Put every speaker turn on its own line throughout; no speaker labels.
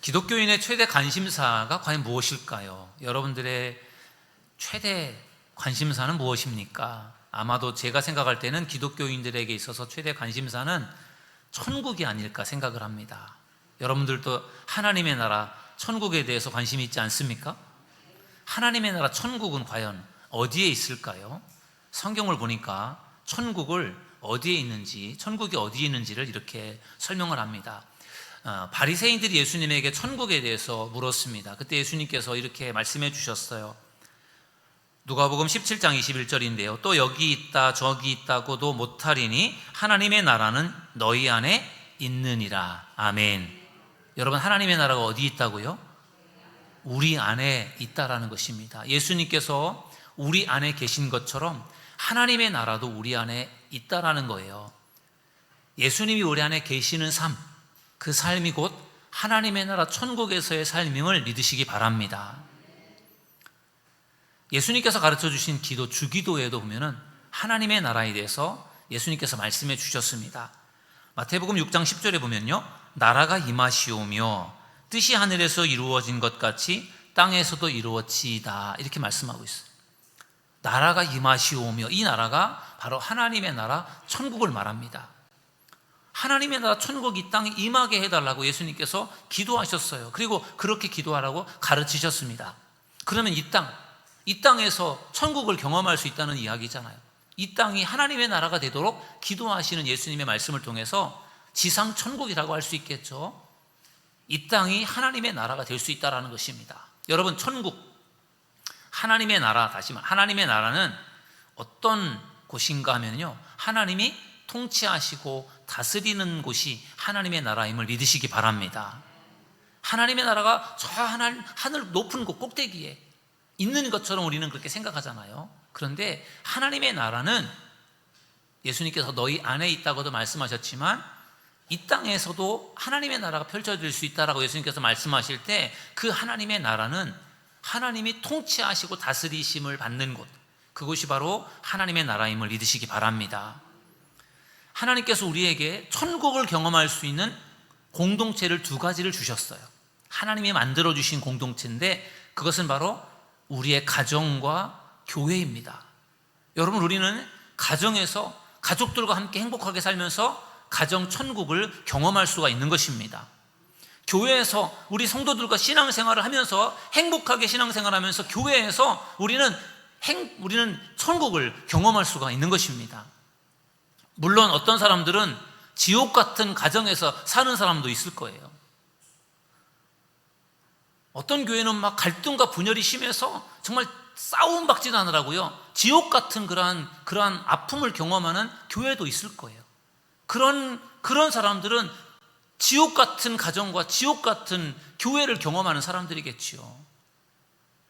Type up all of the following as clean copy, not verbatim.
기독교인의 최대 관심사가 과연 무엇일까요? 여러분들의 최대 관심사는 무엇입니까? 아마도 제가 생각할 때는 기독교인들에게 있어서 최대 관심사는 천국이 아닐까 생각을 합니다. 여러분들도 하나님의 나라, 천국에 대해서 관심이 있지 않습니까? 하나님의 나라, 천국은 과연 어디에 있을까요? 성경을 보니까 천국을 어디에 있는지, 천국이 어디에 있는지를 이렇게 설명을 합니다. 바리새인들이 예수님에게 천국에 대해서 물었습니다. 그때 예수님께서 이렇게 말씀해 주셨어요. 누가복음 17장 21절인데요. 또 여기 있다 저기 있다고도 못하리니 하나님의 나라는 너희 안에 있느니라. 아멘. 여러분, 하나님의 나라가 어디 있다고요? 우리 안에 있다라는 것입니다. 예수님께서 우리 안에 계신 것처럼 하나님의 나라도 우리 안에 있다라는 거예요. 예수님이 우리 안에 계시는 삶, 그 삶이 곧 하나님의 나라 천국에서의 삶임을 믿으시기 바랍니다. 예수님께서 가르쳐 주신 기도, 주기도에도 보면은 하나님의 나라에 대해서 예수님께서 말씀해 주셨습니다. 마태복음 6장 10절에 보면요, 나라가 임하시오며 뜻이 하늘에서 이루어진 것 같이 땅에서도 이루어지이다, 이렇게 말씀하고 있어요. 나라가 임하시오며, 이 나라가 바로 하나님의 나라 천국을 말합니다. 하나님의 나라 천국이 땅에 임하게 해달라고 예수님께서 기도하셨어요. 그리고 그렇게 기도하라고 가르치셨습니다. 그러면 이 땅에서 천국을 경험할 수 있다는 이야기잖아요. 이 땅이 하나님의 나라가 되도록 기도하시는 예수님의 말씀을 통해서 지상 천국이라고 할 수 있겠죠. 이 땅이 하나님의 나라가 될 수 있다는 것입니다. 여러분, 천국, 하나님의 나라, 다시 말해 하나님의 나라는 어떤 곳인가 하면요, 하나님이 통치하시고 다스리는 곳이 하나님의 나라임을 믿으시기 바랍니다. 하나님의 나라가 저 하늘 높은 곳 꼭대기에 있는 것처럼 우리는 그렇게 생각하잖아요. 그런데 하나님의 나라는 예수님께서 너희 안에 있다고도 말씀하셨지만 이 땅에서도 하나님의 나라가 펼쳐질 수 있다라고 예수님께서 말씀하실 때, 그 하나님의 나라는 하나님이 통치하시고 다스리심을 받는 곳, 그곳이 바로 하나님의 나라임을 믿으시기 바랍니다. 하나님께서 우리에게 천국을 경험할 수 있는 공동체를 두 가지를 주셨어요. 하나님이 만들어주신 공동체인데 그것은 바로 우리의 가정과 교회입니다. 여러분, 우리는 가정에서 가족들과 함께 행복하게 살면서 가정 천국을 경험할 수가 있는 것입니다. 교회에서 우리 성도들과 신앙생활을 하면서 행복하게 신앙생활하면서 교회에서 우리는 천국을 경험할 수가 있는 것입니다. 물론 어떤 사람들은 지옥 같은 가정에서 사는 사람도 있을 거예요. 어떤 교회는 막 갈등과 분열이 심해서 정말 싸움 박질 하느라고요, 지옥 같은 그러한 아픔을 경험하는 교회도 있을 거예요. 그런 사람들은 지옥 같은 가정과 지옥 같은 교회를 경험하는 사람들이겠지요.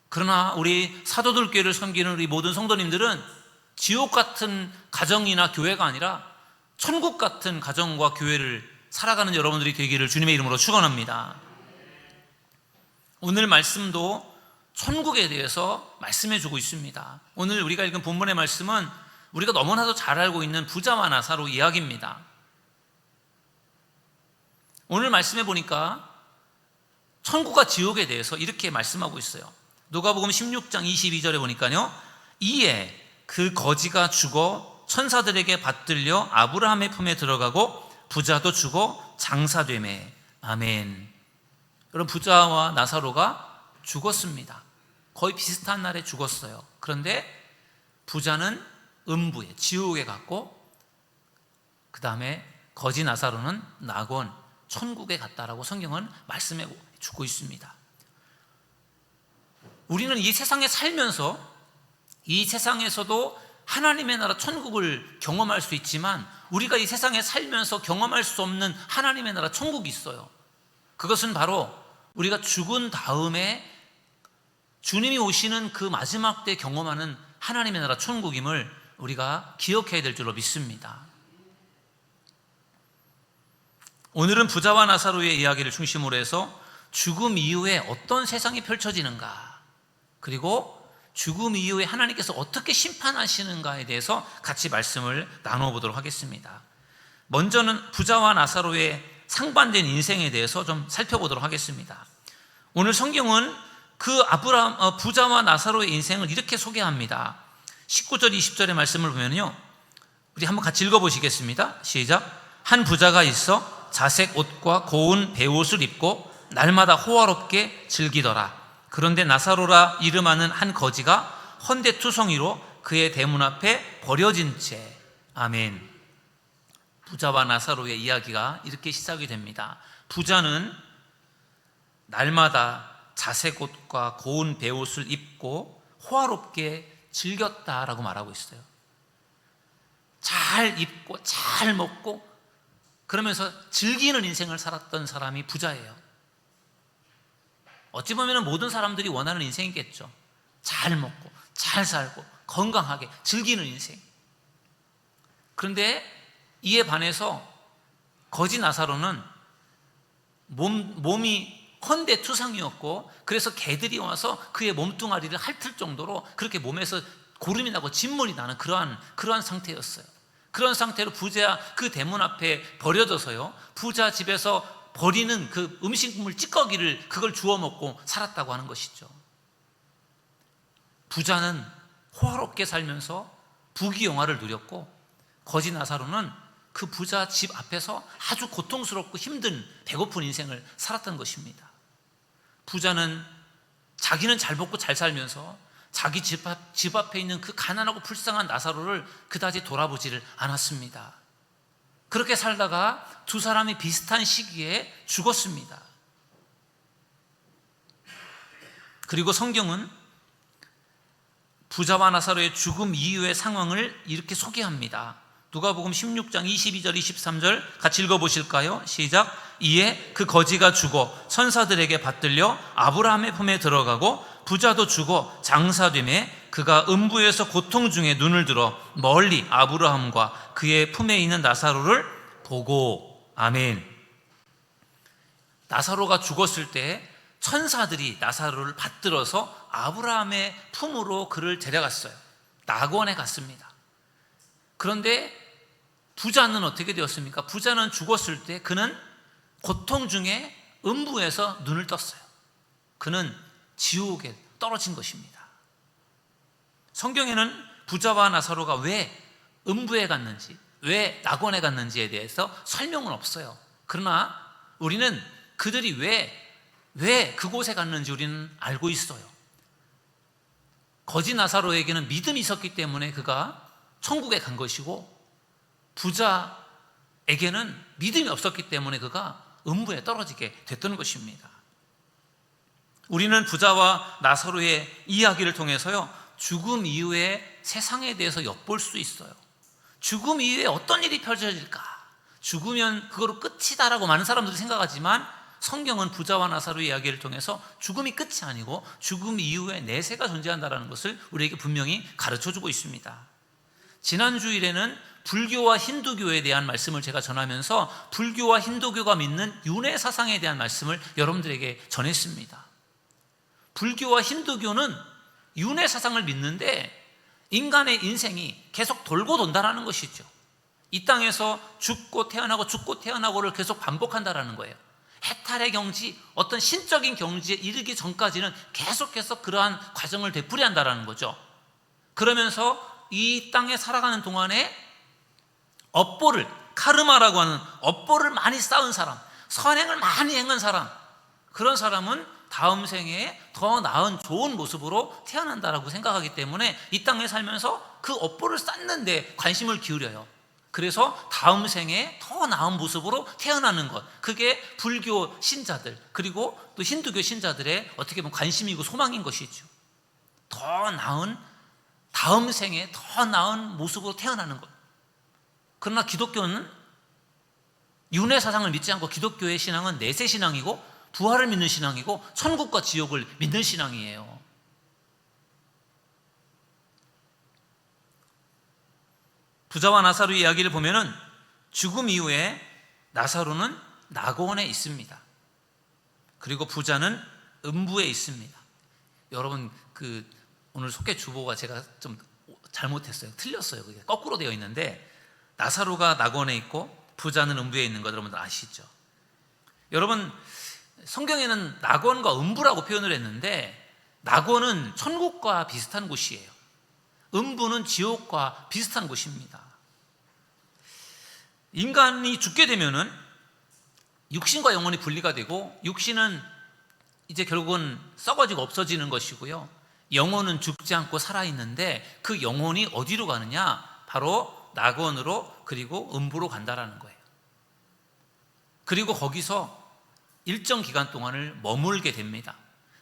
그러나 우리 사도들 교회를 섬기는 우리 모든 성도님들은 지옥 같은 가정이나 교회가 아니라 천국 같은 가정과 교회를 살아가는 여러분들이 되기를 주님의 이름으로 축원합니다. 오늘 말씀도 천국에 대해서 말씀해 주고 있습니다. 오늘 우리가 읽은 본문의 말씀은 우리가 너무나도 잘 알고 있는 부자와 나사로 이야기입니다. 오늘 말씀해 보니까 천국과 지옥에 대해서 이렇게 말씀하고 있어요. 누가복음 16장 22절에 보니까요, 이에 그 거지가 죽어 천사들에게 받들려 아브라함의 품에 들어가고 부자도 죽어 장사되매. 아멘. 여러분, 부자와 나사로가 죽었습니다. 거의 비슷한 날에 죽었어요. 그런데 부자는 음부에, 지옥에 갔고, 그 다음에 거지 나사로는 낙원, 천국에 갔다라고 성경은 말씀해 주고 있습니다. 우리는 이 세상에 살면서 이 세상에서도 하나님의 나라 천국을 경험할 수 있지만, 우리가 이 세상에 살면서 경험할 수 없는 하나님의 나라 천국이 있어요. 그것은 바로 우리가 죽은 다음에 주님이 오시는 그 마지막 때 경험하는 하나님의 나라 천국임을 우리가 기억해야 될 줄로 믿습니다. 오늘은 부자와 나사로의 이야기를 중심으로 해서 죽음 이후에 어떤 세상이 펼쳐지는가, 그리고 죽음 이후에 하나님께서 어떻게 심판하시는가에 대해서 같이 말씀을 나눠보도록 하겠습니다. 먼저는 부자와 나사로의 상반된 인생에 대해서 좀 살펴보도록 하겠습니다. 오늘 성경은 그 부자와 나사로의 인생을 이렇게 소개합니다. 19절 20절의 말씀을 보면요, 우리 한번 같이 읽어보시겠습니다. 시작. 한 부자가 있어 자색 옷과 고운 베옷을 입고 날마다 호화롭게 즐기더라. 그런데 나사로라 이름하는 한 거지가 헌데투성이로 그의 대문 앞에 버려진 채. 아멘. 부자와 나사로의 이야기가 이렇게 시작이 됩니다. 부자는 날마다 자색 옷과 고운 베옷을 입고 호화롭게 즐겼다라고 말하고 있어요. 잘 입고 잘 먹고 그러면서 즐기는 인생을 살았던 사람이 부자예요. 어찌 보면 모든 사람들이 원하는 인생이겠죠. 잘 먹고 잘 살고 건강하게 즐기는 인생. 그런데 이에 반해서 거지 나사로는 몸이 헌데투성이었고, 그래서 개들이 와서 그의 몸뚱아리를 핥을 정도로 그렇게 몸에서 고름이 나고 진물이 나는 그러한 상태였어요. 그런 상태로 부자 그 대문 앞에 버려져서요, 부자 집에서 버리는 그 음식물 찌꺼기를 그걸 주워 먹고 살았다고 하는 것이죠. 부자는 호화롭게 살면서 부귀영화를 누렸고, 거지 나사로는 그 부자 집 앞에서 아주 고통스럽고 힘든 배고픈 인생을 살았던 것입니다. 부자는 자기는 잘 먹고 잘 살면서 자기 집 앞에 있는 그 가난하고 불쌍한 나사로를 그다지 돌아보지를 않았습니다. 그렇게 살다가 두 사람이 비슷한 시기에 죽었습니다. 그리고 성경은 부자와 나사로의 죽음 이후의 상황을 이렇게 소개합니다. 누가복음 16장 22절 23절 같이 읽어보실까요? 시작. 이에 그 거지가 죽어 천사들에게 받들려 아브라함의 품에 들어가고 부자도 죽어 장사되매 그가 음부에서 고통 중에 눈을 들어 멀리 아브라함과 그의 품에 있는 나사로를 보고. 아멘. 나사로가 죽었을 때 천사들이 나사로를 받들어서 아브라함의 품으로 그를 데려갔어요. 낙원에 갔습니다. 그런데 부자는 어떻게 되었습니까? 부자는 죽었을 때 그는 고통 중에 음부에서 눈을 떴어요. 그는 지옥에 떨어진 것입니다. 성경에는 부자와 나사로가 왜 음부에 갔는지, 왜 낙원에 갔는지에 대해서 설명은 없어요. 그러나 우리는 그들이 왜 그곳에 갔는지 우리는 알고 있어요. 거지 나사로에게는 믿음이 있었기 때문에 그가 천국에 간 것이고, 부자에게는 믿음이 없었기 때문에 그가 음부에 떨어지게 됐던 것입니다. 우리는 부자와 나사로의 이야기를 통해서요, 죽음 이후의 세상에 대해서 엿볼 수 있어요. 죽음 이후에 어떤 일이 펼쳐질까? 죽으면 그거로 끝이다라고 많은 사람들이 생각하지만, 성경은 부자와 나사로의 이야기를 통해서 죽음이 끝이 아니고 죽음 이후에 내세가 존재한다는 것을 우리에게 분명히 가르쳐주고 있습니다. 지난 주일에는 불교와 힌두교에 대한 말씀을 제가 전하면서 불교와 힌두교가 믿는 윤회 사상에 대한 말씀을 여러분들에게 전했습니다. 불교와 힌두교는 윤회 사상을 믿는데 인간의 인생이 계속 돌고 돈다라는 것이죠. 이 땅에서 죽고 태어나고 죽고 태어나고를 계속 반복한다라는 거예요. 해탈의 경지, 어떤 신적인 경지에 이르기 전까지는 계속해서 그러한 과정을 되풀이한다라는 거죠. 그러면서 이 땅에 살아가는 동안에 업보를, 카르마라고 하는 업보를 많이 쌓은 사람, 선행을 많이 행한 사람, 그런 사람은 다음 생에 더 나은 좋은 모습으로 태어난다라고 생각하기 때문에 이 땅에 살면서 그 업보를 쌓는 데 관심을 기울여요. 그래서 다음 생에 더 나은 모습으로 태어나는 것, 그게 불교 신자들 그리고 또 힌두교 신자들의 어떻게 보면 관심이고 소망인 것이죠. 더 나은, 다음 생에 더 나은 모습으로 태어나는 것. 그러나 기독교는 윤회 사상을 믿지 않고, 기독교의 신앙은 내세 신앙이고 부활을 믿는 신앙이고 천국과 지옥을 믿는 신앙이에요. 부자와 나사로의 이야기를 보면은 죽음 이후에 나사로는 낙원에 있습니다. 그리고 부자는 음부에 있습니다. 여러분, 오늘 속회 주보가 제가 좀 잘못했어요. 틀렸어요. 그게 거꾸로 되어 있는데 나사로가 낙원에 있고 부자는 음부에 있는 거 여러분들 아시죠? 여러분, 성경에는 낙원과 음부라고 표현을 했는데 낙원은 천국과 비슷한 곳이에요. 음부는 지옥과 비슷한 곳입니다. 인간이 죽게 되면은 육신과 영혼이 분리가 되고, 육신은 이제 결국은 썩어지고 없어지는 것이고요, 영혼은 죽지 않고 살아있는데 그 영혼이 어디로 가느냐? 바로 낙원으로, 그리고 음부로 간다라는 거예요. 그리고 거기서 일정 기간 동안을 머물게 됩니다.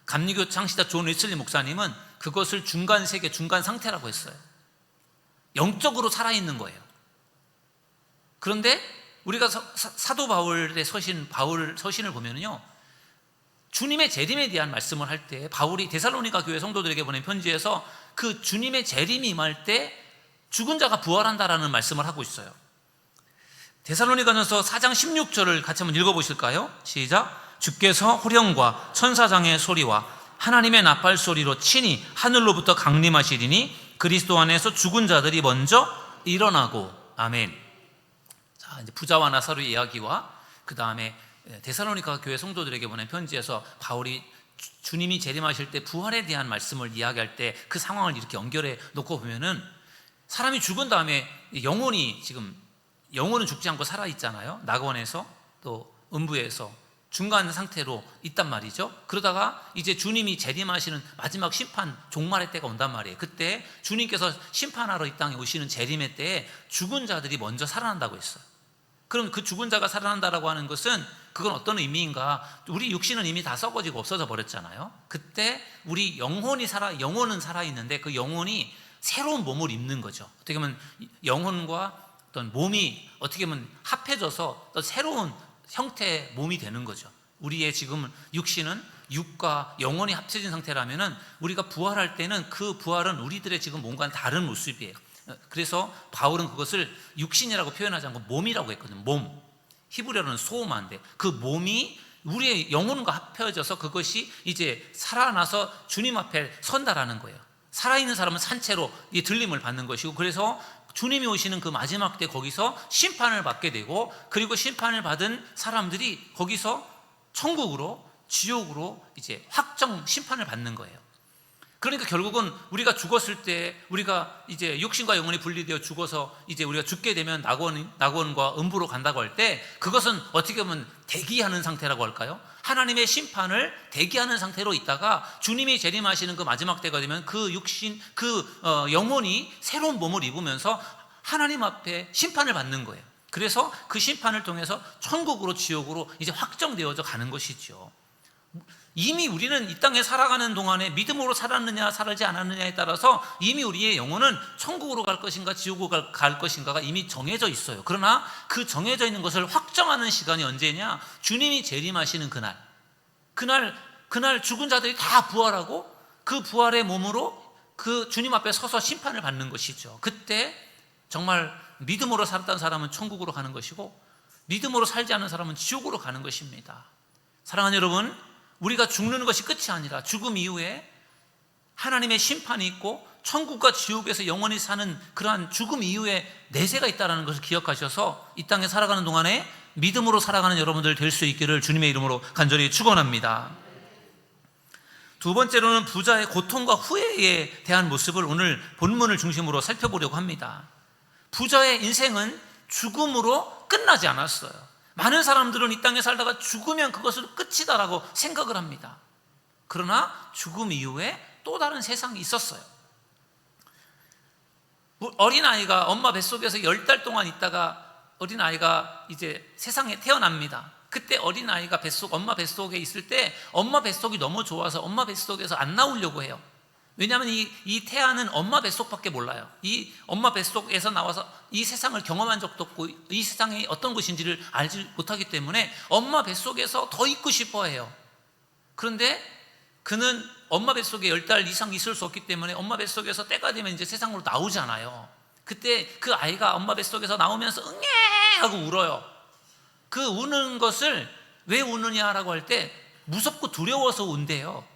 감리교 창시자 존 웨슬리 목사님은 그것을 중간 세계, 중간 상태라고 했어요. 영적으로 살아있는 거예요. 그런데 우리가 사도 바울의 서신을 보면요, 주님의 재림에 대한 말씀을 할 때 바울이 데살로니가 교회 성도들에게 보낸 편지에서 그 주님의 재림이 임할 때 죽은 자가 부활한다라는 말씀을 하고 있어요. 데살로니가전서 4장 16절을 같이 한번 읽어보실까요? 시작. 주께서 호령과 천사장의 소리와 하나님의 나팔 소리로 친히 하늘로부터 강림하시리니 그리스도 안에서 죽은 자들이 먼저 일어나고. 아멘. 자, 이제 부자와 나사로의 이야기와 그 다음에 데살로니가 교회 성도들에게 보낸 편지에서 바울이 주님이 재림하실 때 부활에 대한 말씀을 이야기할 때 그 상황을 이렇게 연결해 놓고 보면은, 사람이 죽은 다음에 영혼은 죽지 않고 살아있잖아요. 낙원에서 또 음부에서 중간 상태로 있단 말이죠. 그러다가 이제 주님이 재림하시는 마지막 심판, 종말의 때가 온단 말이에요. 그때 주님께서 심판하러 이 땅에 오시는 재림의 때에 죽은 자들이 먼저 살아난다고 했어요. 그럼 그 죽은 자가 살아난다라고 하는 것은 그건 어떤 의미인가? 우리 육신은 이미 다 썩어지고 없어져 버렸잖아요. 그때 우리 영혼은 살아있는데 그 영혼이 새로운 몸을 입는 거죠. 어떻게 보면 영혼과 어떤 몸이 어떻게 보면 합해져서 또 새로운 형태의 몸이 되는 거죠. 우리의 지금 육신은 육과 영혼이 합쳐진 상태라면은 우리가 부활할 때는 그 부활은 우리들의 지금 몸과는 다른 모습이에요. 그래서 바울은 그것을 육신이라고 표현하지 않고 몸이라고 했거든요. 몸. 히브리어로는 소마인데 그 몸이 우리의 영혼과 합해져서 그것이 이제 살아나서 주님 앞에 선다라는 거예요. 살아있는 사람은 산채로 이 들림을 받는 것이고, 그래서 주님이 오시는 그 마지막 때 거기서 심판을 받게 되고, 그리고 심판을 받은 사람들이 거기서 천국으로, 지옥으로 이제 확정 심판을 받는 거예요. 그러니까 결국은 우리가 죽었을 때, 우리가 이제 육신과 영혼이 분리되어 죽어서 이제 우리가 죽게 되면 낙원과 음부로 간다고 할 때, 그것은 어떻게 보면 대기하는 상태라고 할까요? 하나님의 심판을 대기하는 상태로 있다가 주님이 재림하시는 그 마지막 때가 되면 그 육신, 영혼이 새로운 몸을 입으면서 하나님 앞에 심판을 받는 거예요. 그래서 그 심판을 통해서 천국으로, 지옥으로 이제 확정되어져 가는 것이죠. 이미 우리는 이 땅에 살아가는 동안에 믿음으로 살았느냐 살지 않았느냐에 따라서 이미 우리의 영혼은 천국으로 갈 것인가 지옥으로 갈 것인가가 이미 정해져 있어요. 그러나 그 정해져 있는 것을 확정하는 시간이 언제냐? 주님이 재림하시는 그날 죽은 자들이 다 부활하고 그 부활의 몸으로 그 주님 앞에 서서 심판을 받는 것이죠. 그때 정말 믿음으로 살았던 사람은 천국으로 가는 것이고, 믿음으로 살지 않은 사람은 지옥으로 가는 것입니다. 사랑하는 여러분, 우리가 죽는 것이 끝이 아니라 죽음 이후에 하나님의 심판이 있고 천국과 지옥에서 영원히 사는 그러한 죽음 이후에 내세가 있다는 것을 기억하셔서 이 땅에 살아가는 동안에 믿음으로 살아가는 여러분들 될 수 있기를 주님의 이름으로 간절히 축원합니다. 두 번째로는 부자의 고통과 후회에 대한 모습을 오늘 본문을 중심으로 살펴보려고 합니다. 부자의 인생은 죽음으로 끝나지 않았어요. 많은 사람들은 이 땅에 살다가 죽으면 그것으로 끝이다라고 생각을 합니다. 그러나 죽음 이후에 또 다른 세상이 있었어요. 어린아이가 엄마 뱃속에서 10달 동안 있다가 어린아이가 이제 세상에 태어납니다. 그때 어린아이가 엄마 뱃속에 있을 때 엄마 뱃속이 너무 좋아서 엄마 뱃속에서 안 나오려고 해요. 왜냐하면 이 태아는 엄마 뱃속밖에 몰라요. 이 엄마 뱃속에서 나와서 이 세상을 경험한 적도 없고 이 세상이 어떤 것인지를 알지 못하기 때문에 엄마 뱃속에서 더 있고 싶어 해요. 그런데 그는 엄마 뱃속에 10달 이상 있을 수 없기 때문에 엄마 뱃속에서 때가 되면 이제 세상으로 나오잖아요. 그때 그 아이가 엄마 뱃속에서 나오면서 응애 하고 울어요. 그 우는 것을 왜 우느냐라고 할 때 무섭고 두려워서 운대요.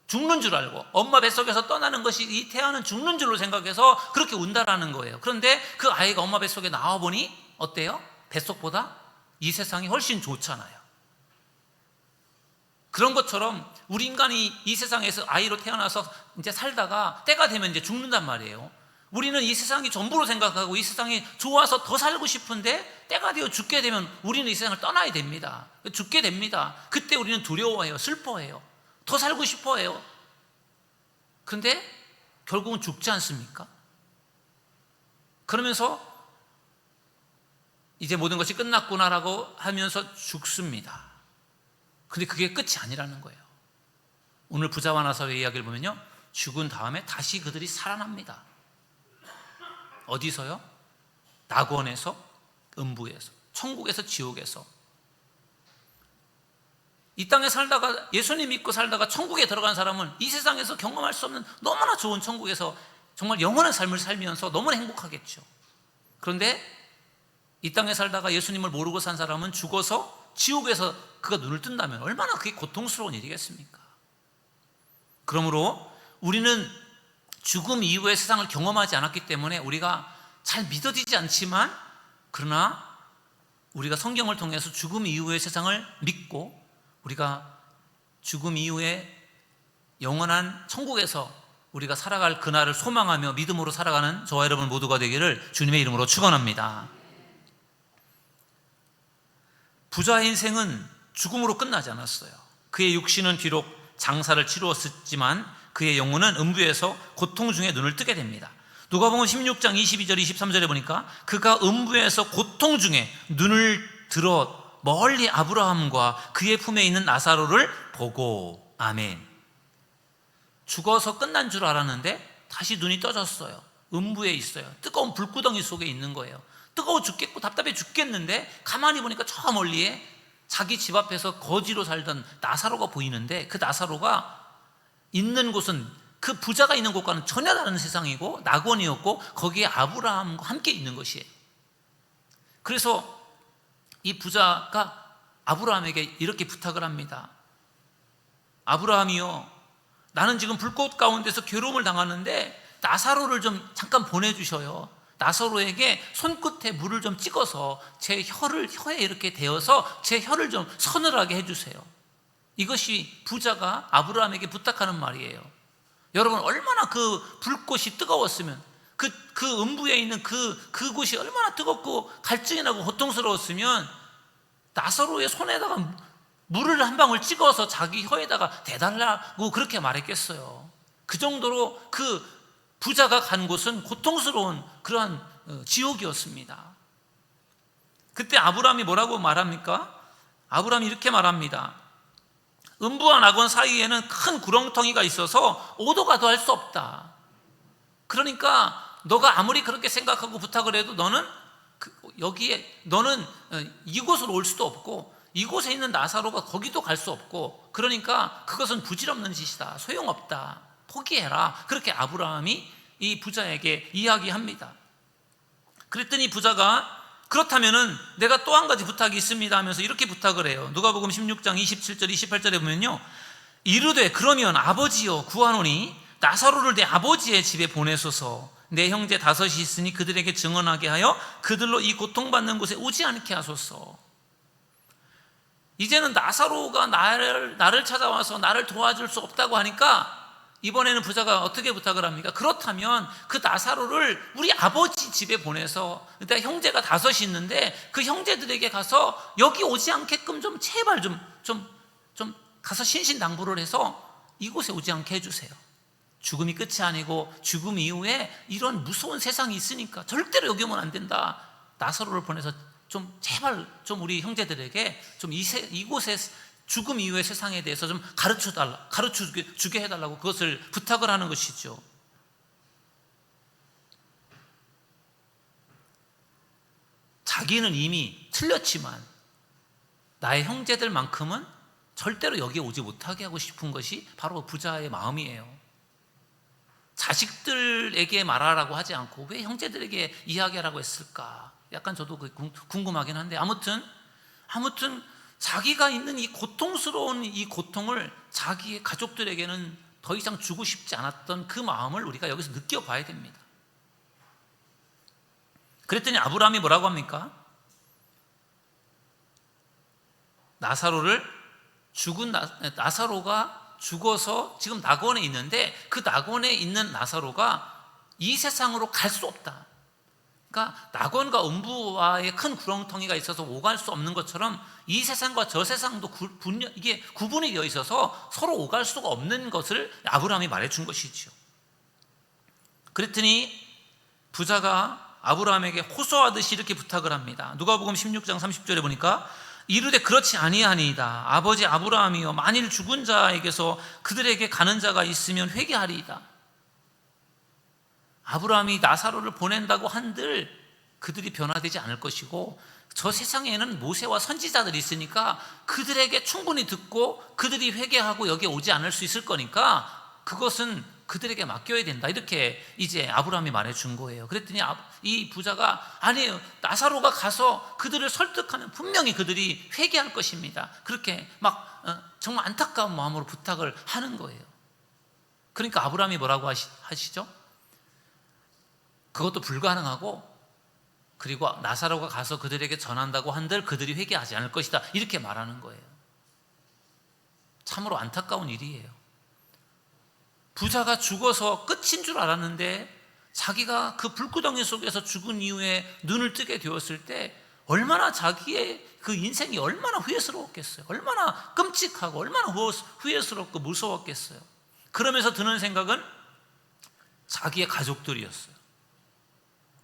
죽는 줄 알고, 엄마 뱃속에서 떠나는 것이 이 태아는 죽는 줄로 생각해서 그렇게 운다라는 거예요. 그런데 그 아이가 엄마 뱃속에 나와보니 어때요? 뱃속보다 이 세상이 훨씬 좋잖아요. 그런 것처럼 우리 인간이 이 세상에서 아이로 태어나서 이제 살다가 때가 되면 이제 죽는단 말이에요. 우리는 이 세상이 전부로 생각하고 이 세상이 좋아서 더 살고 싶은데 때가 되어 죽게 되면 우리는 이 세상을 떠나야 됩니다. 죽게 됩니다. 그때 우리는 두려워해요. 슬퍼해요. 더 살고 싶어해요. 그런데 결국은 죽지 않습니까? 그러면서 이제 모든 것이 끝났구나라고 하면서 죽습니다. 근데 그게 끝이 아니라는 거예요. 오늘 부자와 나사로의 이야기를 보면요, 죽은 다음에 다시 그들이 살아납니다. 어디서요? 낙원에서, 음부에서, 천국에서, 지옥에서. 이 땅에 살다가 예수님 믿고 살다가 천국에 들어간 사람은 이 세상에서 경험할 수 없는 너무나 좋은 천국에서 정말 영원한 삶을 살면서 너무나 행복하겠죠. 그런데 이 땅에 살다가 예수님을 모르고 산 사람은 죽어서 지옥에서 그가 눈을 뜬다면 얼마나 그게 고통스러운 일이겠습니까? 그러므로 우리는 죽음 이후의 세상을 경험하지 않았기 때문에 우리가 잘 믿어지지 않지만, 그러나 우리가 성경을 통해서 죽음 이후의 세상을 믿고 우리가 죽음 이후에 영원한 천국에서 우리가 살아갈 그날을 소망하며 믿음으로 살아가는 저와 여러분 모두가 되기를 주님의 이름으로 축원합니다. 부자의 인생은 죽음으로 끝나지 않았어요. 그의 육신은 비록 장사를 치루었지만 그의 영혼은 음부에서 고통 중에 눈을 뜨게 됩니다. 누가복음 16장 22절 23절에 보니까 그가 음부에서 고통 중에 눈을 들어 멀리 아브라함과 그의 품에 있는 나사로를 보고, 아멘. 죽어서 끝난 줄 알았는데 다시 눈이 떠졌어요. 음부에 있어요. 뜨거운 불구덩이 속에 있는 거예요. 뜨거워 죽겠고 답답해 죽겠는데 가만히 보니까 저 멀리에 자기 집 앞에서 거지로 살던 나사로가 보이는데, 그 나사로가 있는 곳은 그 부자가 있는 곳과는 전혀 다른 세상이고 낙원이었고 거기에 아브라함과 함께 있는 것이에요. 그래서 이 부자가 아브라함에게 이렇게 부탁을 합니다. 아브라함이요, 나는 지금 불꽃 가운데서 괴로움을 당하는데 나사로를 좀 잠깐 보내주셔요. 나사로에게 손끝에 물을 좀 찍어서 제 혀에 이렇게 대어서 제 혀를 좀 서늘하게 해주세요. 이것이 부자가 아브라함에게 부탁하는 말이에요. 여러분, 얼마나 그 불꽃이 뜨거웠으면, 그 음부에 있는 그곳이 얼마나 뜨겁고 갈증이 나고 고통스러웠으면 나사로의 손에다가 물을 한 방울 찍어서 자기 혀에다가 대달라고 그렇게 말했겠어요. 그 정도로 그 부자가 간 곳은 고통스러운 그러한 지옥이었습니다. 그때 아브라함이 뭐라고 말합니까? 아브라함이 이렇게 말합니다. 음부와 낙원 사이에는 큰 구렁텅이가 있어서 오도 가도 할 수 없다. 그러니까 너가 아무리 그렇게 생각하고 부탁을 해도 너는 이곳으로 올 수도 없고 이곳에 있는 나사로가 거기도 갈 수 없고, 그러니까 그것은 부질없는 짓이다. 소용없다. 포기해라. 그렇게 아브라함이 이 부자에게 이야기합니다. 그랬더니 부자가 그렇다면은 내가 또 한 가지 부탁이 있습니다 하면서 이렇게 부탁을 해요. 누가복음 16장 27절 28절에 보면요, 이르되 그러면 아버지여 구하노니 나사로를 내 아버지의 집에 보내소서. 내 형제 5이 있으니 그들에게 증언하게 하여 그들로 이 고통받는 곳에 오지 않게 하소서. 이제는 나사로가 나를 찾아와서 나를 도와줄 수 없다고 하니까 이번에는 부자가 어떻게 부탁을 합니까? 그렇다면 그 나사로를 우리 아버지 집에 보내서, 일단 형제가 5이 있는데 그 형제들에게 가서 여기 오지 않게끔 좀 제발 좀 가서 신신당부를 해서 이곳에 오지 않게 해주세요. 죽음이 끝이 아니고 죽음 이후에 이런 무서운 세상이 있으니까 절대로 여기 오면 안 된다. 나사로를 보내서 좀 제발 좀 우리 형제들에게 좀 이곳에 죽음 이후의 세상에 대해서 좀 가르쳐주게 해달라고 그것을 부탁을 하는 것이죠. 자기는 이미 틀렸지만 나의 형제들만큼은 절대로 여기에 오지 못하게 하고 싶은 것이 바로 부자의 마음이에요. 자식들에게 말하라고 하지 않고 왜 형제들에게 이야기하라고 했을까? 약간 저도 궁금하긴 한데, 아무튼 자기가 있는 이 고통스러운 이 고통을 자기의 가족들에게는 더 이상 주고 싶지 않았던 그 마음을 우리가 여기서 느껴봐야 됩니다. 그랬더니 아브라함이 뭐라고 합니까? 나사로를 죽은 나사로가 죽어서 지금 낙원에 있는데 그 낙원에 있는 나사로가 이 세상으로 갈 수 없다. 그러니까 낙원과 음부와의 큰 구렁텅이가 있어서 오갈 수 없는 것처럼 이 세상과 저 세상도 이게 구분이 되어 있어서 서로 오갈 수가 없는 것을 아브라함이 말해준 것이죠. 그랬더니 부자가 아브라함에게 호소하듯이 이렇게 부탁을 합니다. 누가복음 16장 30절에 보니까 이르되 그렇지 아니하니이다. 아버지 아브라함이여, 만일 죽은 자에게서 그들에게 가는 자가 있으면 회개하리이다. 아브라함이 나사로를 보낸다고 한들 그들이 변화되지 않을 것이고, 저 세상에는 모세와 선지자들이 있으니까 그들에게 충분히 듣고 그들이 회개하고 여기에 오지 않을 수 있을 거니까 그것은 그들에게 맡겨야 된다. 이렇게 이제 아브라함이 말해준 거예요. 그랬더니 이 부자가 아니에요, 나사로가 가서 그들을 설득하면 분명히 그들이 회개할 것입니다. 그렇게 막 정말 안타까운 마음으로 부탁을 하는 거예요. 그러니까 아브라함이 뭐라고 하시죠? 그것도 불가능하고, 그리고 나사로가 가서 그들에게 전한다고 한들 그들이 회개하지 않을 것이다, 이렇게 말하는 거예요. 참으로 안타까운 일이에요. 부자가 죽어서 끝인 줄 알았는데 자기가 그 불구덩이 속에서 죽은 이후에 눈을 뜨게 되었을 때 얼마나 자기의 그 인생이 얼마나 후회스러웠겠어요. 얼마나 끔찍하고 얼마나 후회스럽고 무서웠겠어요. 그러면서 드는 생각은 자기의 가족들이었어요.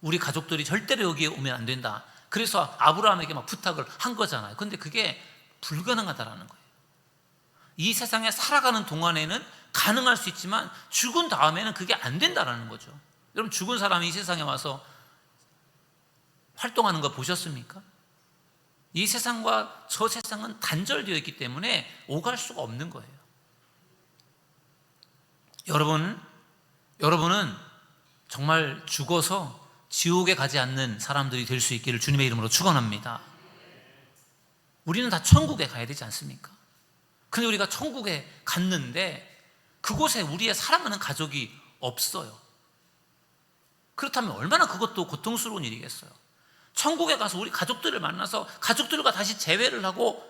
우리 가족들이 절대로 여기에 오면 안 된다. 그래서 아브라함에게 막 부탁을 한 거잖아요. 근데 그게 불가능하다라는 거예요. 이 세상에 살아가는 동안에는 가능할 수 있지만 죽은 다음에는 그게 안 된다라는 거죠. 여러분, 죽은 사람이 이 세상에 와서 활동하는 거 보셨습니까? 이 세상과 저 세상은 단절되어 있기 때문에 오갈 수가 없는 거예요. 여러분은 정말 죽어서 지옥에 가지 않는 사람들이 될 수 있기를 주님의 이름으로 축원합니다. 우리는 다 천국에 가야 되지 않습니까? 근데 우리가 천국에 갔는데 그곳에 우리의 사랑하는 가족이 없어요. 그렇다면 얼마나 그것도 고통스러운 일이겠어요. 천국에 가서 우리 가족들을 만나서 가족들과 다시 재회를 하고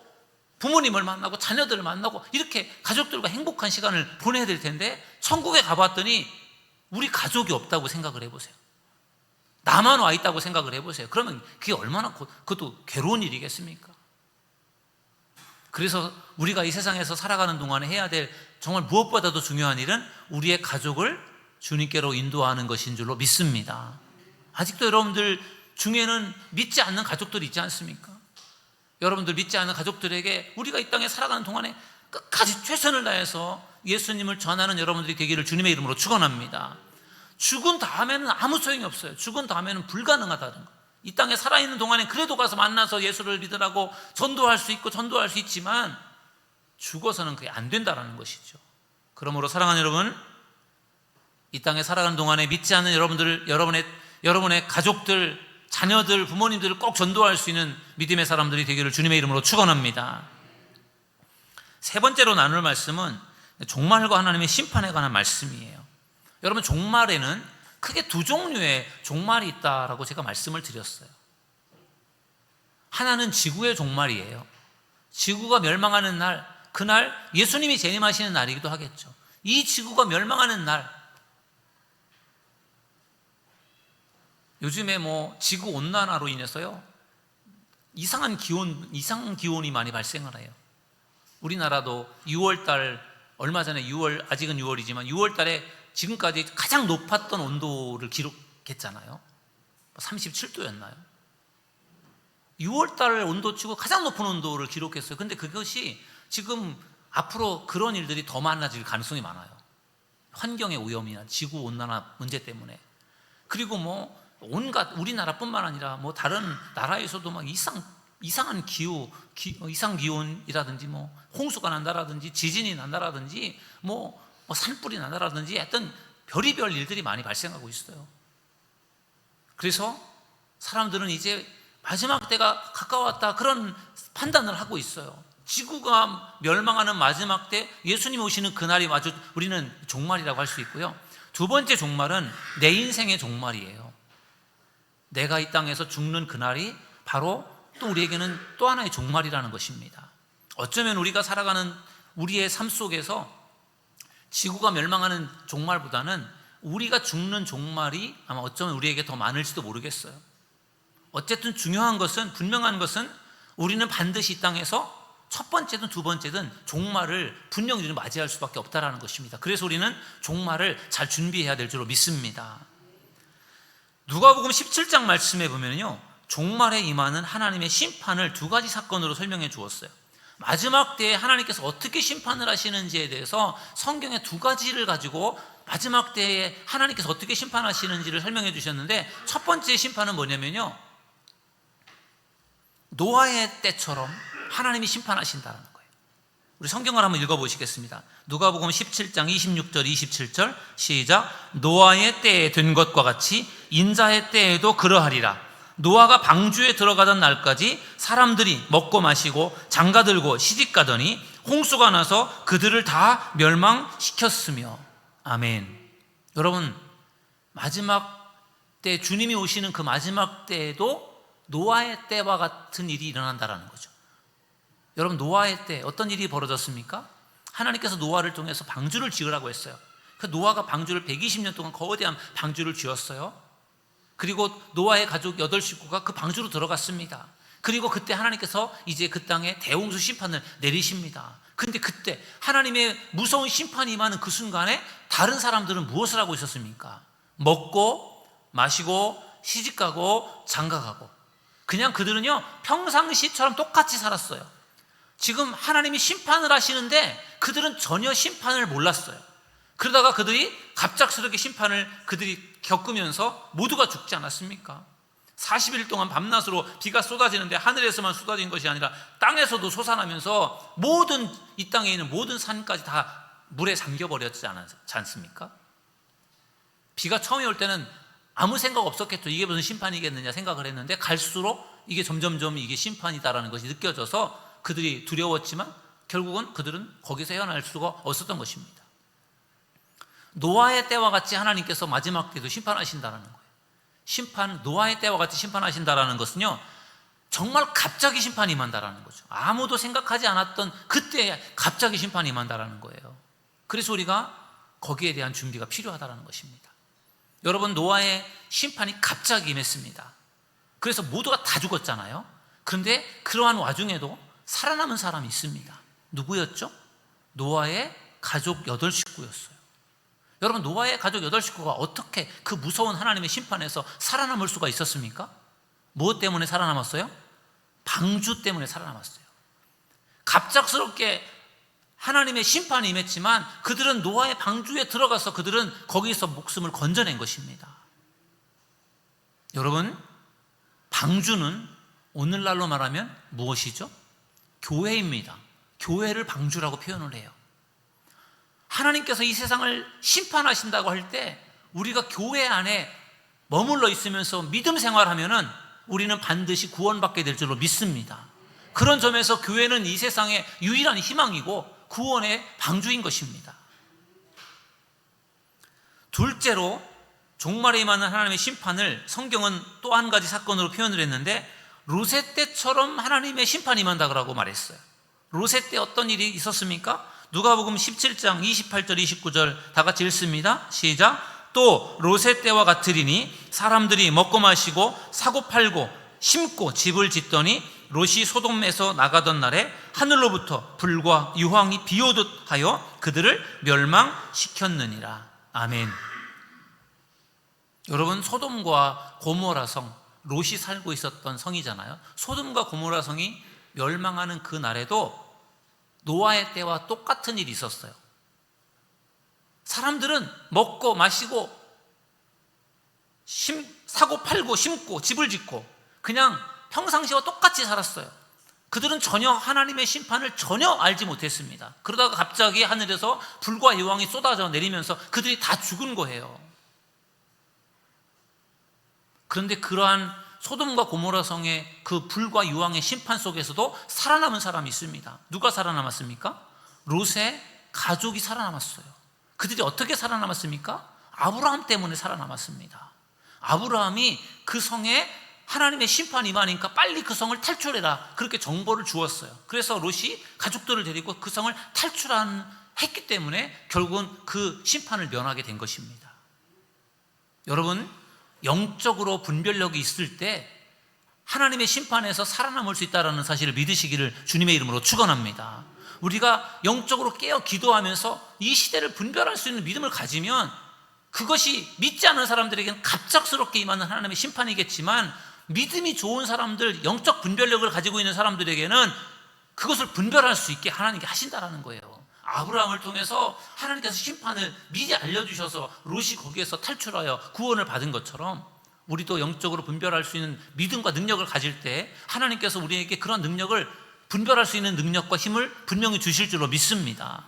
부모님을 만나고 자녀들을 만나고 이렇게 가족들과 행복한 시간을 보내야 될 텐데, 천국에 가봤더니 우리 가족이 없다고 생각을 해보세요. 나만 와 있다고 생각을 해보세요. 그러면 그게 얼마나 그것도 괴로운 일이겠습니까? 그래서 우리가 이 세상에서 살아가는 동안에 해야 될 정말 무엇보다도 중요한 일은 우리의 가족을 주님께로 인도하는 것인 줄로 믿습니다. 아직도 여러분들 중에는 믿지 않는 가족들이 있지 않습니까? 여러분들 믿지 않는 가족들에게 우리가 이 땅에 살아가는 동안에 끝까지 최선을 다해서 예수님을 전하는 여러분들이 되기를 주님의 이름으로 축원합니다. 죽은 다음에는 아무 소용이 없어요. 죽은 다음에는 불가능하다는 거. 이 땅에 살아있는 동안에 그래도 가서 만나서 예수를 믿으라고 전도할 수 있고 전도할 수 있지만 죽어서는 그게 안 된다는 것이죠. 그러므로 사랑하는 여러분, 이 땅에 살아가는 동안에 믿지 않는 여러분의 가족들, 자녀들, 부모님들을 꼭 전도할 수 있는 믿음의 사람들이 되기를 주님의 이름으로 축원합니다. 세 번째로 나눌 말씀은 종말과 하나님의 심판에 관한 말씀이에요. 여러분, 종말에는 크게 두 종류의 종말이 있다라고 제가 말씀을 드렸어요. 하나는 지구의 종말이에요. 지구가 멸망하는 날, 그날 예수님이 재림하시는 날이기도 하겠죠. 이 지구가 멸망하는 날, 요즘에 지구 온난화로 인해서요 이상한 기온이 많이 발생을 해요. 우리나라도 6월달, 얼마 전에 아직은 6월이지만 6월달에 지금까지 가장 높았던 온도를 기록했잖아요. 37도였나요? 6월달 온도치고 가장 높은 온도를 기록했어요. 근데 그것이 지금 앞으로 그런 일들이 더 많아질 가능성이 많아요. 환경의 오염이나 지구 온난화 문제 때문에. 그리고 온갖 우리나라뿐만 아니라 다른 나라에서도 막 이상한 이상 기온이라든지 홍수가 난다라든지 지진이 난다라든지 산불이 난다라든지 하여튼 별의별 일들이 많이 발생하고 있어요. 그래서 사람들은 이제 마지막 때가 가까웠다, 그런 판단을 하고 있어요. 지구가 멸망하는 마지막 때, 예수님 오시는 그날이 우리는 종말이라고 할 수 있고요. 두 번째 종말은 내 인생의 종말이에요. 내가 이 땅에서 죽는 그날이 바로 또 우리에게는 또 하나의 종말이라는 것입니다. 어쩌면 우리가 살아가는 우리의 삶 속에서 지구가 멸망하는 종말보다는 우리가 죽는 종말이 아마 어쩌면 우리에게 더 많을지도 모르겠어요. 어쨌든 중요한 것은, 분명한 것은 우리는 반드시 이 땅에서 첫 번째든 두 번째든 종말을 분명히 우리는 맞이할 수밖에 없다는 것입니다. 그래서 우리는 종말을 잘 준비해야 될 줄로 믿습니다. 누가복음 17장 말씀에 보면요, 종말에 임하는 하나님의 심판을 두 가지 사건으로 설명해 주었어요. 마지막 때에 하나님께서 어떻게 심판을 하시는지에 대해서 성경의 두 가지를 가지고 마지막 때에 하나님께서 어떻게 심판하시는지를 설명해 주셨는데, 첫 번째 심판은 뭐냐면요, 노아의 때처럼 하나님이 심판하신다는 거예요. 우리 성경을 한번 읽어보시겠습니다. 누가복음 17장 26절 27절 시작. 노아의 때에 된 것과 같이 인자의 때에도 그러하리라. 노아가 방주에 들어가던 날까지 사람들이 먹고 마시고 장가들고 시집가더니 홍수가 나서 그들을 다 멸망시켰으며. 아멘. 여러분, 마지막 때, 주님이 오시는 그 마지막 때에도 노아의 때와 같은 일이 일어난다는 거죠. 여러분, 노아의 때 어떤 일이 벌어졌습니까? 하나님께서 노아를 통해서 방주를 지으라고 했어요. 그 노아가 방주를 120년 동안 거대한 방주를 지었어요. 그리고 노아의 가족 8식구가 그 방주로 들어갔습니다. 그리고 그때 하나님께서 이제 그 땅에 대홍수 심판을 내리십니다. 근데 그때 하나님의 무서운 심판이 임하는 그 순간에 다른 사람들은 무엇을 하고 있었습니까? 먹고 마시고 시집가고 장가가고, 그냥 그들은요 평상시처럼 똑같이 살았어요. 지금 하나님이 심판을 하시는데 그들은 전혀 심판을 몰랐어요. 그러다가 그들이 갑작스럽게 심판을 그들이 겪으면서 모두가 죽지 않았습니까? 40일 동안 밤낮으로 비가 쏟아지는데 하늘에서만 쏟아진 것이 아니라 땅에서도 솟아나면서 모든 이 땅에 있는 모든 산까지 다 물에 잠겨버렸지 않습니까? 비가 처음에 올 때는 아무 생각 없었겠죠. 이게 무슨 심판이겠느냐 생각을 했는데 갈수록 이게 점점점 이게 심판이다라는 것이 느껴져서 그들이 두려웠지만 결국은 그들은 거기서 헤어날 수가 없었던 것입니다. 노아의 때와 같이 하나님께서 마지막 때도 심판하신다는 거예요. 노아의 때와 같이 심판하신다는 것은요, 정말 갑자기 심판이 임한다는 거죠. 아무도 생각하지 않았던 그때 갑자기 심판이 임한다는 거예요. 그래서 우리가 거기에 대한 준비가 필요하다는 것입니다. 여러분, 노아의 심판이 갑자기 임했습니다. 그래서 모두가 다 죽었잖아요. 그런데 그러한 와중에도 살아남은 사람이 있습니다. 누구였죠? 노아의 가족 8식구였어요. 여러분, 노아의 가족 8식구가 어떻게 그 무서운 하나님의 심판에서 살아남을 수가 있었습니까? 무엇 때문에 살아남았어요? 방주 때문에 살아남았어요. 갑작스럽게 하나님의 심판이 임했지만 그들은 노아의 방주에 들어가서 그들은 거기서 목숨을 건져낸 것입니다. 여러분, 방주는 오늘날로 말하면 무엇이죠? 교회입니다. 교회를 방주라고 표현을 해요. 하나님께서 이 세상을 심판하신다고 할 때 우리가 교회 안에 머물러 있으면서 믿음 생활하면은 우리는 반드시 구원받게 될 줄로 믿습니다. 그런 점에서 교회는 이 세상의 유일한 희망이고 구원의 방주인 것입니다. 둘째로, 종말에 임하는 하나님의 심판을 성경은 또 한 가지 사건으로 표현을 했는데, 롯의 때처럼 하나님의 심판이 임한다고 말했어요. 롯의 때 어떤 일이 있었습니까? 누가복음 17장 28절 29절 다 같이 읽습니다. 시작. 또 롯의 때와 같으리니 사람들이 먹고 마시고 사고 팔고 심고 집을 짓더니 롯이 소돔에서 나가던 날에 하늘로부터 불과 유황이 비오듯 하여 그들을 멸망시켰느니라. 아멘. 여러분, 소돔과 고모라 성, 롯이 살고 있었던 성이잖아요. 소돔과 고모라 성이 멸망하는 그 날에도 노아의 때와 똑같은 일이 있었어요. 사람들은 먹고 마시고 사고 팔고 심고 집을 짓고 그냥 평상시와 똑같이 살았어요. 그들은 전혀 하나님의 심판을 전혀 알지 못했습니다. 그러다가 갑자기 하늘에서 불과 유황이 쏟아져 내리면서 그들이 다 죽은 거예요. 그런데 그러한 소돔과 고모라 성의 그 불과 유황의 심판 속에서도 살아남은 사람이 있습니다. 누가 살아남았습니까? 롯의 가족이 살아남았어요. 그들이 어떻게 살아남았습니까? 아브라함 때문에 살아남았습니다. 아브라함이 그 성에 하나님의 심판이 임하니까 빨리 그 성을 탈출해라, 그렇게 정보를 주었어요. 그래서 롯이 가족들을 데리고 그 성을 탈출했기 때문에 결국은 그 심판을 면하게 된 것입니다. 여러분, 영적으로 분별력이 있을 때 하나님의 심판에서 살아남을 수 있다는 사실을 믿으시기를 주님의 이름으로 축원합니다. 우리가 영적으로 깨어 기도하면서 이 시대를 분별할 수 있는 믿음을 가지면 그것이 믿지 않는 사람들에게는 갑작스럽게 임하는 하나님의 심판이겠지만, 믿음이 좋은 사람들, 영적 분별력을 가지고 있는 사람들에게는 그것을 분별할 수 있게 하나님께 하신다라는 거예요. 아브라함을 통해서 하나님께서 심판을 미리 알려주셔서 롯이 거기에서 탈출하여 구원을 받은 것처럼, 우리도 영적으로 분별할 수 있는 믿음과 능력을 가질 때 하나님께서 우리에게 그런 능력을, 분별할 수 있는 능력과 힘을 분명히 주실 줄로 믿습니다.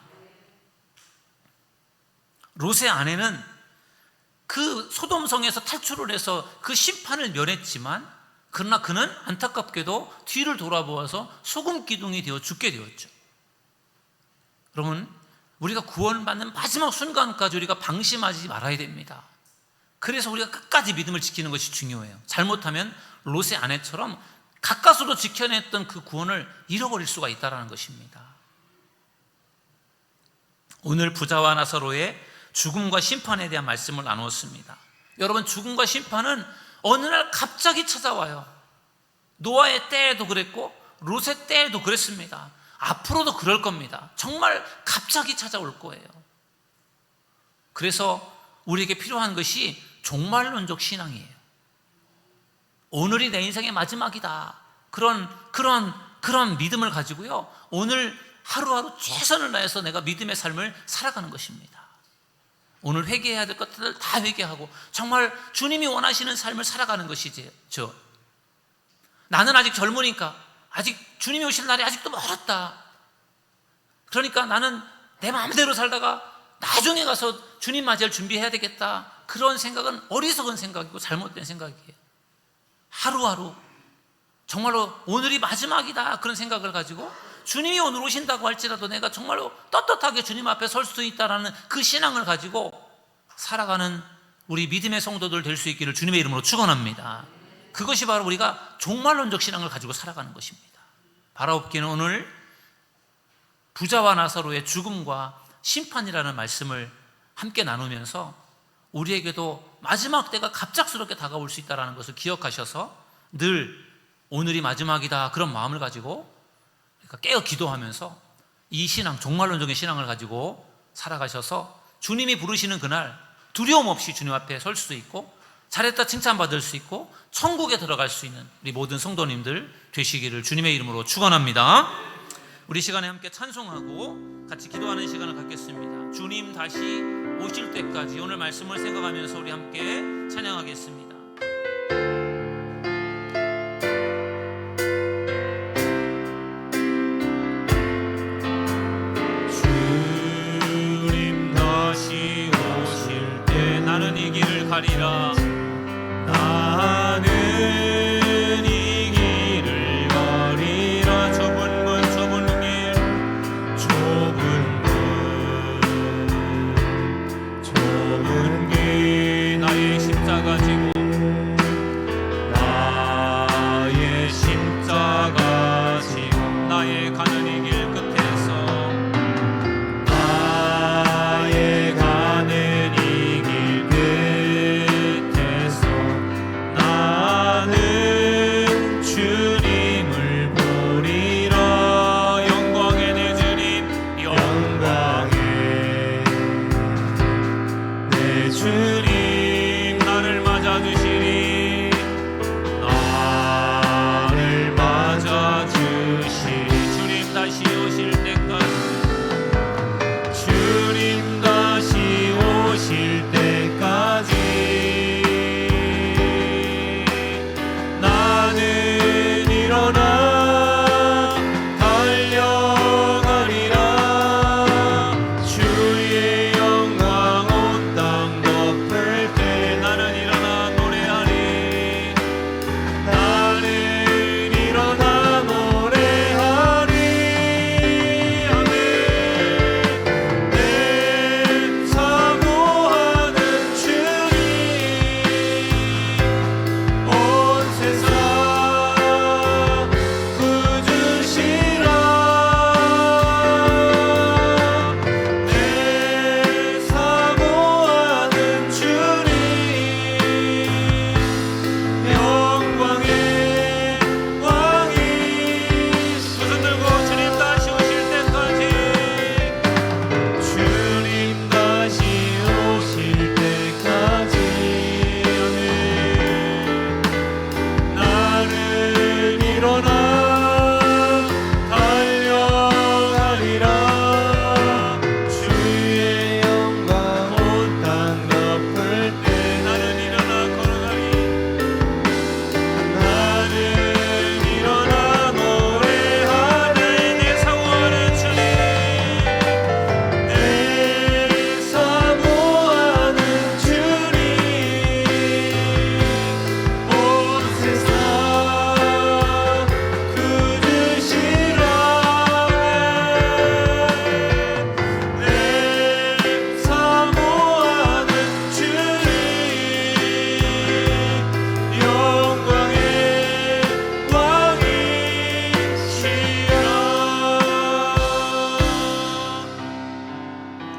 롯의 아내는 그 소돔성에서 탈출을 해서 그 심판을 면했지만, 그러나 그는 안타깝게도 뒤를 돌아보아서 소금 기둥이 되어 죽게 되었죠. 여러분, 우리가 구원받는 마지막 순간까지 우리가 방심하지 말아야 됩니다. 그래서 우리가 끝까지 믿음을 지키는 것이 중요해요. 잘못하면 롯의 아내처럼 가까스로 지켜냈던 그 구원을 잃어버릴 수가 있다는 것입니다. 오늘 부자와 나사로의 죽음과 심판에 대한 말씀을 나누었습니다. 여러분, 죽음과 심판은 어느 날 갑자기 찾아와요. 노아의 때에도 그랬고 롯의 때에도 그랬습니다. 앞으로도 그럴 겁니다. 정말 갑자기 찾아올 거예요. 그래서 우리에게 필요한 것이 종말론적 신앙이에요. 오늘이 내 인생의 마지막이다, 그런 믿음을 가지고요, 오늘 하루하루 최선을 다해서 내가 믿음의 삶을 살아가는 것입니다. 오늘 회개해야 될 것들 다 회개하고 정말 주님이 원하시는 삶을 살아가는 것이죠. 나는 아직 젊으니까, 아직 주님이 오실 날이 아직도 멀었다, 그러니까 나는 내 마음대로 살다가 나중에 가서 주님 맞이할 준비해야 되겠다, 그런 생각은 어리석은 생각이고 잘못된 생각이에요. 하루하루 정말로 오늘이 마지막이다, 그런 생각을 가지고 주님이 오늘 오신다고 할지라도 내가 정말로 떳떳하게 주님 앞에 설 수 있다라는 그 신앙을 가지고 살아가는 우리 믿음의 성도들 될 수 있기를 주님의 이름으로 축원합니다. 그것이 바로 우리가 종말론적 신앙을 가지고 살아가는 것입니다. 바라옵기는 오늘 부자와 나사로의 죽음과 심판이라는 말씀을 함께 나누면서 우리에게도 마지막 때가 갑작스럽게 다가올 수 있다는 것을 기억하셔서 늘 오늘이 마지막이다, 그런 마음을 가지고 깨어 기도하면서 이 신앙, 종말론적인 신앙을 가지고 살아가셔서 주님이 부르시는 그날 두려움 없이 주님 앞에 설 수 있고 잘했다 칭찬받을 수 있고 천국에 들어갈 수 있는 우리 모든 성도님들 되시기를 주님의 이름으로 축원합니다. 우리 시간에 함께 찬송하고 같이 기도하는 시간을 갖겠습니다. 주님 다시 오실 때까지 오늘 말씀을 생각하면서 우리 함께 찬양하겠습니다. 주님 다시 오실 때 나는 이 길을 가리라, 나는 이 길을 가리라. 좁은 문 좁은 길 좁은 길 나의 십자가 지고 나의 십자가 지고 나의 가는 이 길 끝에서 나의 가는 이 길 끝에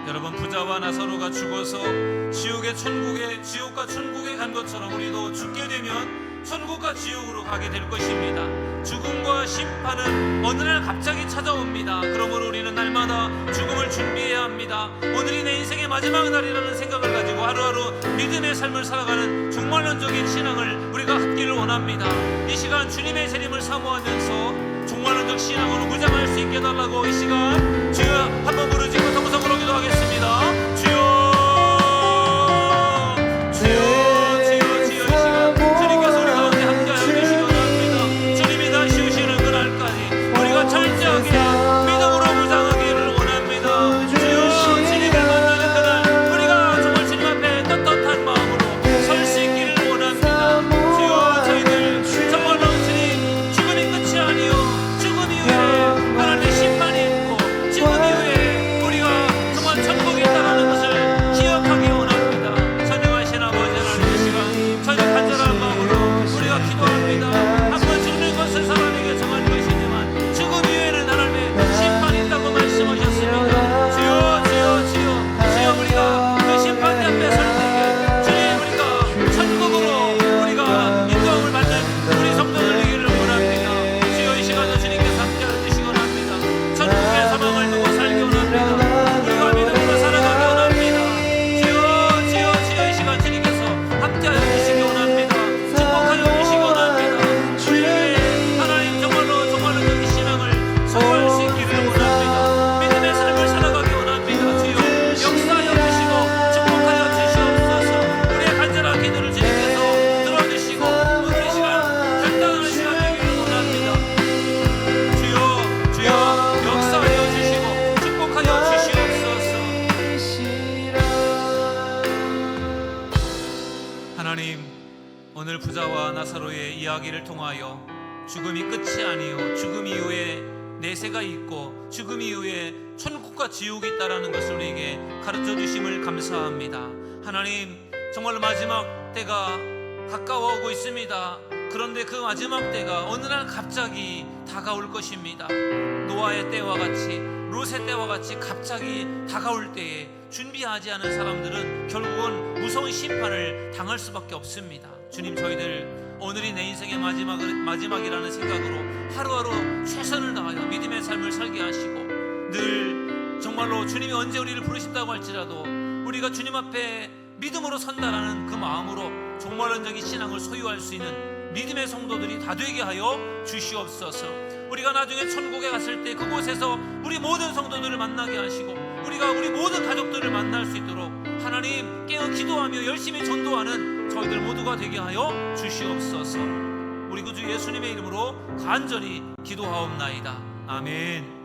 여러분, 부자와 나사로가 죽어서 지옥과 천국에 간 것처럼 우리도 죽게 되면 천국과 지옥으로 가게 될 것입니다. 죽음과 심판은 어느 날 갑자기 찾아옵니다. 그러므로 우리는 날마다 죽음을 준비해야 합니다. 오늘이 내 인생의 마지막 날이라는 생각을 가지고 하루하루 믿음의 삶을 살아가는 종말론적인 신앙을 우리가 갖기를 원합니다. 이 시간 주님의 재림을 사모하면서 종말론적 신앙으로 무장할 수 있게 해달라고 이 시간 주여 한번 부르짖고 통성으로 기도하겠습니다. 주여 오늘 부자와 나사로의 이야기를 통하여 죽음이 끝이 아니요 죽음 이후에 내세가 있고 죽음 이후에 천국과 지옥이 있다라는 것을 우리에게 가르쳐 주심을 감사합니다. 하나님, 정말 마지막 때가 가까워 오고 있습니다. 그런데 그 마지막 때가 어느 날 갑자기 다가올 것입니다. 노아의 때와 같이, 롯의 때와 같이 갑자기 다가올 때에 준비하지 않은 사람들은 결국은 무서운 심판을 당할 수밖에 없습니다. 주님, 저희들 오늘이 내 인생의 마지막이라는 생각으로 하루하루 최선을 다하여 믿음의 삶을 살게 하시고, 늘 정말로 주님이 언제 우리를 부르신다고 할지라도 우리가 주님 앞에 믿음으로 선다라는 그 마음으로 종말론적인 신앙을 소유할 수 있는 믿음의 성도들이 다 되게 하여 주시옵소서. 우리가 나중에 천국에 갔을 때 그곳에서 우리 모든 성도들을 만나게 하시고 우리가 우리 모든 가족들을 만날 수 있도록 하나님 깨어 기도하며 열심히 전도하는 저희들 모두가 되게 하여 주시옵소서. 우리 구주 예수님의 이름으로 간절히 기도하옵나이다. 아멘.